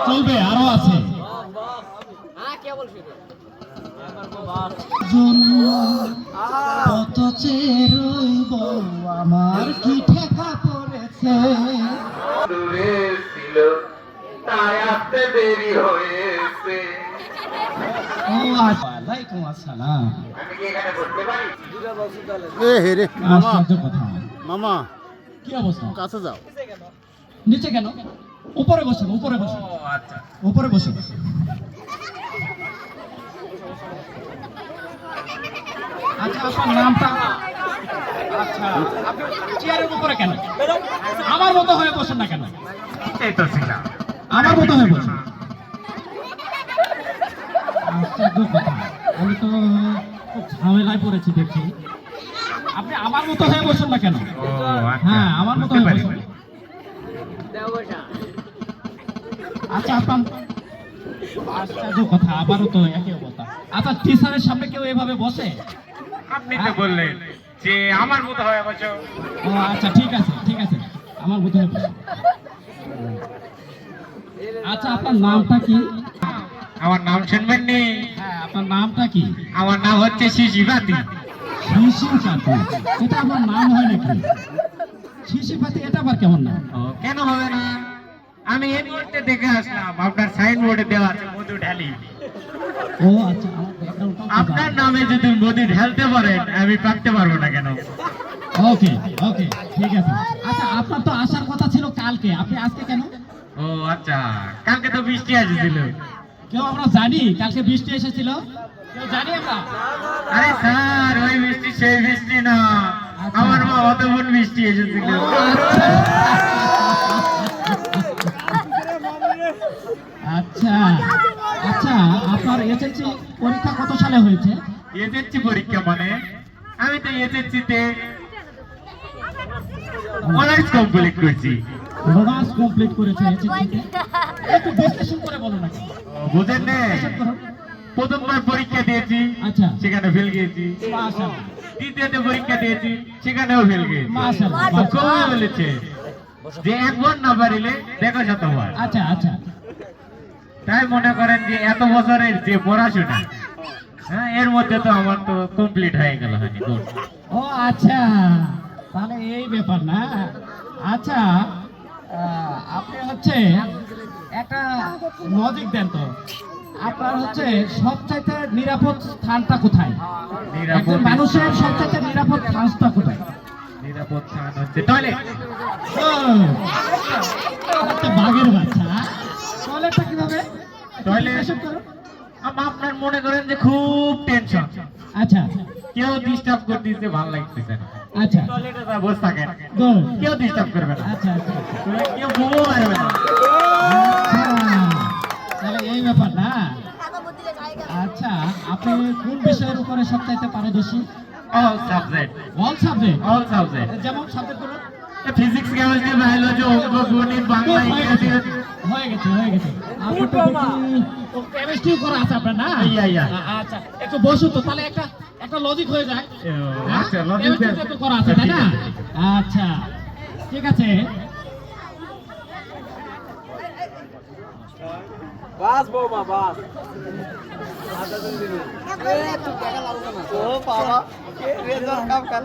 চলবে, আরো আছে। কত চেরইব আমার কি ঠেকা পড়েছে, তাই আসতে দেরি হয়েছে। ও ওয়ালাইকুম আসসালাম। আমি কি এখানে বসতে পারি? এ হে রে মামা, কথা মামা কি অবস্থা? কাছে যাও। নিচে কেন? উপরে বসো, উপরে বসো। আচ্ছা, উপরে বসো। আচ্ছা, আপনার নামটা? আচ্ছা, আপনি চেয়ারের উপরে কেন? আমার মতো হয়ে বসেন না কেন? এই তো ছিল আমার মতো হয়ে বসেন। আশ্চর্য কথা, আমি তো খুব ঝামেলায় পড়েছি দেখছি। আপনি আমার মতো হয়ে বসেন না কেন? হ্যাঁ, আমার মতো হয়ে বসেন। আচ্ছা, আপনার আশ্চর্য কথা, আবারও তো একই অবস্থা। আচ্ছা, টিচারের সামনে কেউ এভাবে বসে? আপনি তো বললেন যে আমার মতো হয়ে বসো। ও আচ্ছা, ঠিক আছে, ঠিক আছে, আমার মতো হয়ে বসো। আচ্ছা, আপনার নামটা কি? আমার নাম শুনবেন নি? হ্যাঁ, আপনার নামটা কি? আমার নাম হচ্ছে শিশিপাতি। শিশিপাতি? এটা আমার নাম হয় নাকি? শিশিপাতি এটা আবার কেমন নাম? কেন হবে না? আমি এই মুহূর্তে দেখে আসলাম আপনার সাইনবোর্ডে দেওয়া আছে মধু ঢালি। ও আচ্ছা, আমার ব্যাকগ্রাউন্ডটা আপনার নামে যদি মধু ঢালতে পারেন আমি পাকতে পারবো না কেন? ওকে ওকে, ঠিক আছে। আচ্ছা, আপনার তো আসার কথা ছিল কালকে, আপনি আজকে কেন? ও আচ্ছা, কালকে তো বৃষ্টি আসছিল। কেউ আমরা জানি কালকে বৃষ্টি এসেছিল? কেউ জানি আমরা? আরে স্যার, ওই বৃষ্টি সেই বৃষ্টি না, আমার মা অত বোন বৃষ্টি এসেছিল। আচ্ছা আচ্ছা, আপনার এসএসসি পরীক্ষা কত সালে হয়েছে? এসএসসি পরীক্ষা মানে আমি তো এসএসসি তে অনার্স কমপ্লিট করছি। অনার্স কমপ্লিট করেছে এসএসসি তে? একটু বিশ্লেষণ করে বলো না। বুঝেন না, প্রথমবার পরীক্ষা দিয়েছি, আচ্ছা, সেখানে ফেল গিয়েছি। মাশাআল্লাহ। দ্বিতীয়তে পরীক্ষা দিয়েছি, সেখানেও ফেল গিয়েছি। মাশাআল্লাহ। কবে বলেছে যে একবার না পারিলে দেখো শতবার। আচ্ছা আচ্ছা, তাই মনে করেন যে এত বছরের যে পড়াশোনা, হ্যাঁ, এর মধ্যে তো আমার তো কমপ্লিট হয়ে গেল। হয়নি? ও আচ্ছা, তাহলে এই ব্যাপার না। আচ্ছা, আপনি হচ্ছে একটা লজিক দেন তো, আপনার হচ্ছে সবচাইতে নিরাপদ স্থানটা কোথায়? একজন মানুষের সবচাইতে নিরাপদ স্থানটা কোথায়? নিরাপদ স্থান হচ্ছে টয়লেট। বাঘের বাচ্চা, টয়লেটটা কিভাবে? টয়লেট আপনার মনে করেন যে খুব টেনশন, আচ্ছা, কেউ ডিস্টার্ব করতেছে, ভালো লাগতেছে না, আচ্ছা, টয়লেটে যা বসে থাকেন, কেউ ডিস্টার্ব করবে না, আচ্ছা আচ্ছা, কেউ ঘুমও পারবে না। তাহলে এই ব্যাপার না। আচ্ছা, আপনি কোন বিষয়ের উপরে সবচাইতে পারদর্শী? All subject. All subject? All subject যেমন সাবজেক্টগুলো? ফিজিক্স, কেমিস্ট্রি, বায়োলজি, অঙ্ক, গণিত, বাংলা, ইংরেজি। হয়ে গেছে, হয়ে গেছে। আপনি তো কেমিস্ট্রি করা আছে আপনার না? আচ্ছা, একটু বসুন তো, তাহলে একটা লজিক হয়ে যায়। আচ্ছা, লজিক কেমিস্ট্রি তো করা আছে, তাই না? আচ্ছা, ঠিক আছে। বাস বৌমা বাস ও বাবা রেজাল্ট কাম কাল